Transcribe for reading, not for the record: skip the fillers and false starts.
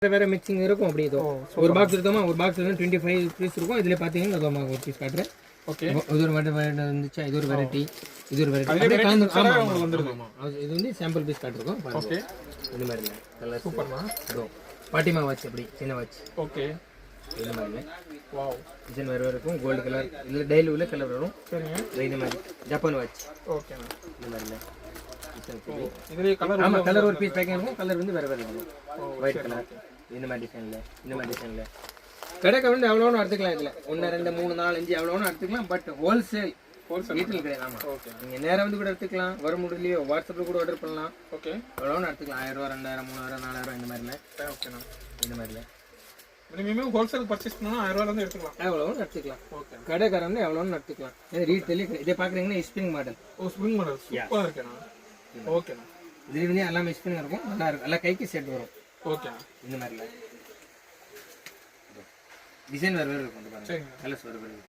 வேற மிக்சிங் இருக்கும். அப்படி இதோ ஒரு பாக்ஸ் எடுத்தோமா, ஒரு பாக்ஸ்ல 25 பீஸ் இருக்கும். இதுல பாத்தீங்கன்னா இதோ ஒரு பீஸ் காட்டுறேன். ஓகே, இது ஒரு வெரைட்டி வந்துச்சு, இது ஒரு வெரைட்டி, இது ஒரு வெரைட்டி. அப்படியே கலந்து வந்துருது. இது வந்து சாம்பிள் பீஸ் காட்டுறோம். ஓகே, இந்த மாதிரி இல்ல கலர் சூப்பர்மா. இதோ பாட்டிமா வாட்ச் அப்படி சின்ன வாட்ச். ஓகே, இந்த மாதிரி வாவ் டிசைன் வேற இருக்கும். கோல்ட் கலர் இல்ல டெய்லி உள்ள கலர் வரும். சரிங்க, இந்த மாதிரி ஜப்பான் வாட்ச். ஓகேண்ணா, இந்த மாதிரி இல்ல இதுல கலர். ஆமா, கலர் ஒரு பீஸ் பேக்கிங் இருக்கும். கலர் வந்து வேற வேற இருக்கும். ஒயிட் கலர் இந்த மாதிரி டிசைன்ல, இந்த மாதிரி டிசைன்ல கடைக்கு வந்து எவ்வளோன்னு எடுத்துக்கலாம். இதில் 1 2 3 4 5 எவ்வளோன்னு எடுத்துக்கலாம். பட் ஹோல்சேல் வீட்டில் கிடையாது. ஆமாம், ஓகே. நீங்கள் நேராக வந்து கூட எடுத்துக்கலாம். வர முடியலையோ வாட்ஸ்அப்பில் கூட ஆர்டர் பண்ணலாம். ஓகே, எவ்வளோன்னு எடுத்துக்கலாம். 1000 ரூபா 2000 3000 4000 இந்த மாதிரில. ஓகேண்ணா, இந்த மாதிரில மினிமம் ஹோல்சேல் பர்ச்சேஸ் பண்ணால் 1000 ரூபாயிலேருந்து எடுத்துக்கலாம். எவ்வளோன்னு எடுத்துக்கலாம். ஓகே, கடைக்காரன் வந்து எவ்வளோன்னு எடுத்துக்கலாம். ரீட்டெயிலே இதை பார்க்குறீங்கன்னா ஸ்ப்ரிங் மாடல். ஓ, ஸ்ப்ரிங் மாடல் சூப்பராக இருக்குண்ணா. ஓகேண்ணா, இது வந்து எல்லாமே ஸ்ப்ரிங் இருக்கும். நல்லா இருக்கும். எல்லாம் கைக்கு செட் வரும். ஓகே, இந்த மாதிரில டிசைன் வேறு வேறு இருக்கும். கலர்ஸ் வேறு வேறு.